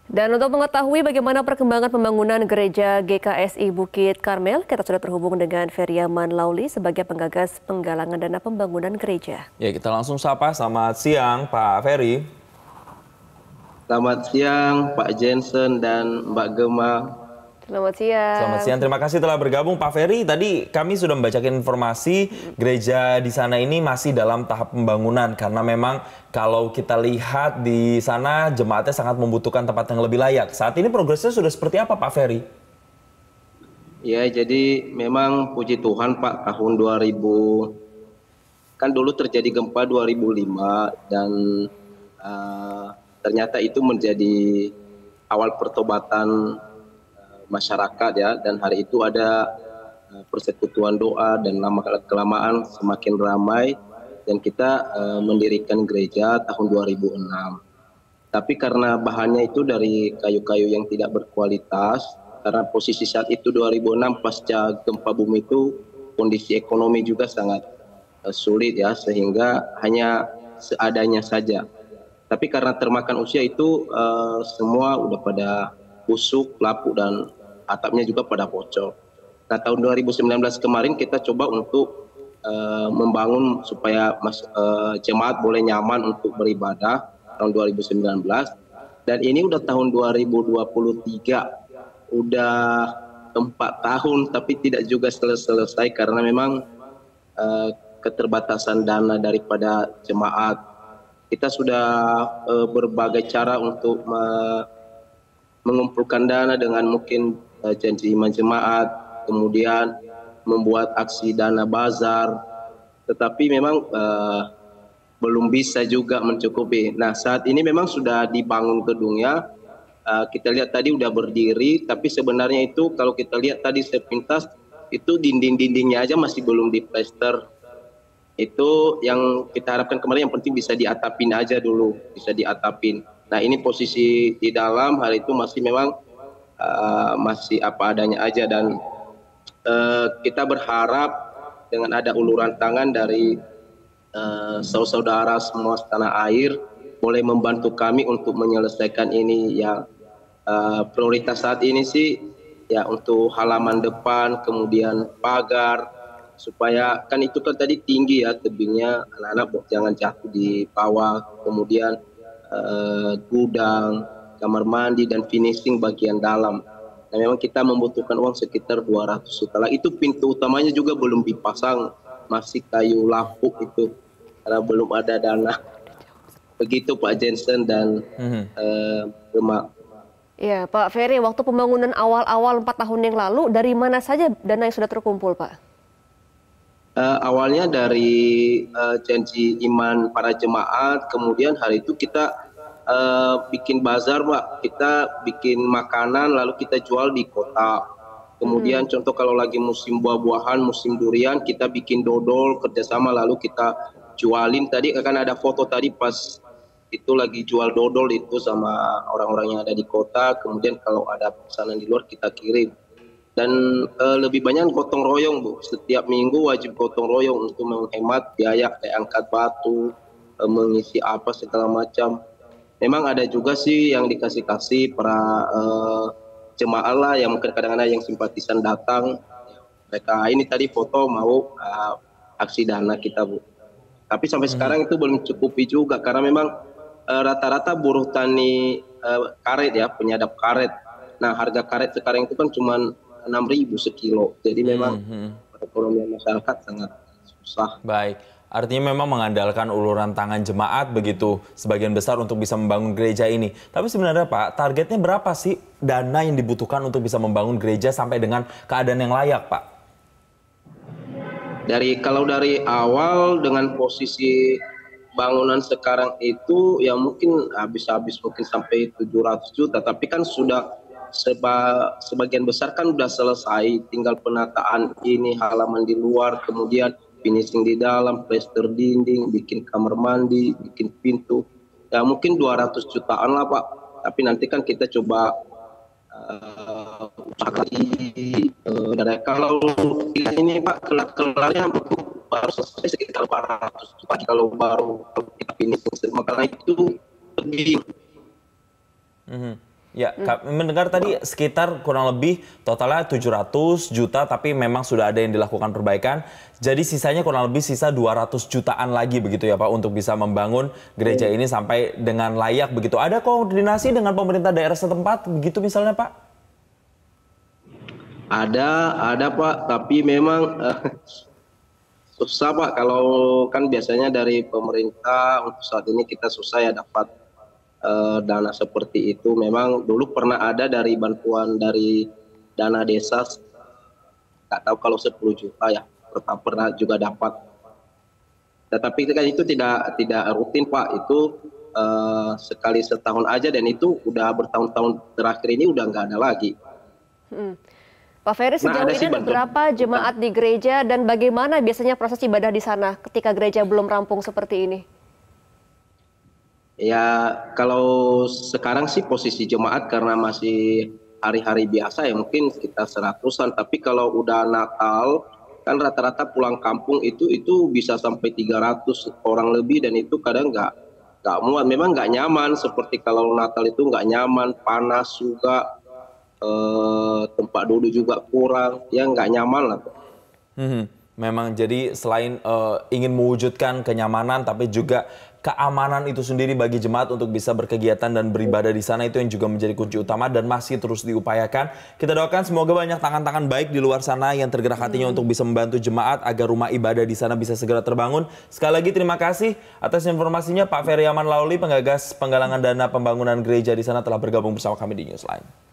Dan untuk mengetahui bagaimana perkembangan pembangunan gereja GKSI Bukit Karmel, kita sudah terhubung dengan Feryaman Lauli sebagai penggagas penggalangan dana pembangunan gereja. Ya, kita langsung sapa. Selamat siang, Pak Ferry. Selamat siang, Pak Jensen dan Mbak Gema. Selamat siang. Selamat siang, terima kasih telah bergabung Pak Ferry. Tadi kami sudah membacakan informasi gereja di sana ini masih dalam tahap pembangunan karena memang kalau kita lihat di sana jemaatnya sangat membutuhkan tempat yang lebih layak. Saat ini progresnya sudah seperti apa Pak Ferry? Ya, jadi memang puji Tuhan Pak, tahun 2000 kan dulu terjadi gempa 2005 dan ternyata itu menjadi awal pertobatan masyarakat ya, dan hari itu ada persekutuan doa dan lama kelamaan semakin ramai dan kita mendirikan gereja tahun 2006. Tapi karena bahannya itu dari kayu-kayu yang tidak berkualitas, karena posisi saat itu 2006 pasca gempa bumi itu kondisi ekonomi juga sangat sulit ya, sehingga hanya seadanya saja. Tapi karena termakan usia itu semua udah pada busuk, lapuk dan atapnya juga pada bocor. Nah, tahun 2019 kemarin kita coba untuk membangun supaya jemaat boleh nyaman untuk beribadah tahun 2019. Dan ini udah tahun 2023, udah 4 tahun tapi tidak juga selesai karena memang keterbatasan dana daripada jemaat. Kita sudah berbagai cara untuk mengumpulkan dana dengan mungkin janji iman jemaat, kemudian membuat aksi dana bazar, tetapi memang belum bisa juga mencukupi. Nah, saat ini memang sudah dibangun gedungnya, kita lihat tadi udah berdiri, tapi sebenarnya itu kalau kita lihat tadi sepintas, itu dinding-dindingnya aja masih belum diplester. Itu yang kita harapkan kemarin, yang penting bisa diatapin aja dulu, bisa diatapin. Nah, ini posisi di dalam hari itu masih memang masih apa adanya aja, dan kita berharap dengan ada uluran tangan dari saudara semua setanah air boleh membantu kami untuk menyelesaikan ini. Yang prioritas saat ini sih ya untuk halaman depan, kemudian pagar, supaya kan itu kan tadi tinggi ya tebingnya, anak-anak jangan jatuh di bawah, kemudian gudang, kamar mandi, dan finishing bagian dalam. Nah, memang kita membutuhkan uang sekitar 200 juta. Itu pintu utamanya juga belum dipasang, masih kayu lapuk itu karena belum ada dana. Begitu Pak Jensen dan Gema. Ya, Pak Ferry, waktu pembangunan awal-awal 4 tahun yang lalu, dari mana saja dana yang sudah terkumpul, Pak? Awalnya dari janji iman para jemaat, kemudian hari itu kita bikin bazar, Pak. Kita bikin makanan lalu kita jual di kota. Kemudian contoh kalau lagi musim buah-buahan, musim durian, kita bikin dodol kerjasama lalu kita jualin. Tadi akan ada foto tadi pas itu lagi jual dodol itu sama orang-orang yang ada di kota. Kemudian kalau ada pesanan di luar kita kirim. Dan lebih banyak gotong royong, Bu. Setiap minggu wajib gotong royong untuk menghemat biaya kayak angkat batu, mengisi apa segala macam. Memang ada juga sih yang dikasih para jemaah lah yang mungkin kadang-kadang yang simpatisan datang. Mereka ini tadi foto mau aksi dana kita, Bu. Tapi sampai sekarang itu belum cukupi juga karena memang rata-rata buruh tani karet ya, penyadap karet. Nah, harga karet sekarang itu kan cuma 6.000 sekilo. Jadi memang perekonomian masyarakat sangat susah. Baik, artinya memang mengandalkan uluran tangan jemaat begitu sebagian besar untuk bisa membangun gereja ini. Tapi sebenarnya Pak, targetnya berapa sih dana yang dibutuhkan untuk bisa membangun gereja sampai dengan keadaan yang layak, Pak? Kalau dari awal dengan posisi bangunan sekarang itu ya mungkin habis mungkin sampai 700 juta, tapi kan sudah sebagian besar kan udah selesai, tinggal penataan ini halaman di luar, kemudian finishing di dalam, plester dinding, bikin kamar mandi, bikin pintu. Ya mungkin 200 jutaan lah Pak. Tapi nanti kan kita coba kalau ini Pak kelarnya baru selesai sekitar 400 juta kalau kita finishing, makanya itu lebih. Ya, kami mendengar tadi sekitar kurang lebih totalnya 700 juta, tapi memang sudah ada yang dilakukan perbaikan. Jadi sisanya kurang lebih sisa 200 jutaan lagi begitu ya Pak untuk bisa membangun gereja ini sampai dengan layak begitu. Ada koordinasi dengan pemerintah daerah setempat begitu misalnya Pak? Ada Pak, tapi memang susah Pak. Kalau kan biasanya dari pemerintah untuk saat ini kita susah ya dapat dana seperti itu. Memang dulu pernah ada dari bantuan dari dana desa, nggak tahu kalau 10 juta ya, pernah juga dapat. Tetapi kan itu tidak rutin Pak, itu sekali setahun aja, dan itu udah bertahun-tahun terakhir ini udah nggak ada lagi. Pak Ferry, sejauh ada ini sih ada berapa jemaat di gereja dan bagaimana biasanya proses ibadah di sana ketika gereja belum rampung seperti ini? Ya, kalau sekarang sih posisi jemaat karena masih hari-hari biasa ya mungkin sekitar 100-an. Tapi kalau udah Natal, kan rata-rata pulang kampung itu bisa sampai 300 orang lebih, dan itu kadang nggak muat. Memang nggak nyaman, seperti kalau Natal itu nggak nyaman, panas juga, tempat duduk juga kurang, ya nggak nyaman lah. Memang jadi selain ingin mewujudkan kenyamanan, tapi juga keamanan itu sendiri bagi jemaat untuk bisa berkegiatan dan beribadah di sana, itu yang juga menjadi kunci utama dan masih terus diupayakan. Kita doakan semoga banyak tangan-tangan baik di luar sana yang tergerak hatinya untuk bisa membantu jemaat agar rumah ibadah di sana bisa segera terbangun. Sekali lagi terima kasih atas informasinya Pak Ferry Aman Lauli, penggagas penggalangan dana pembangunan gereja di sana, telah bergabung bersama kami di Newsline.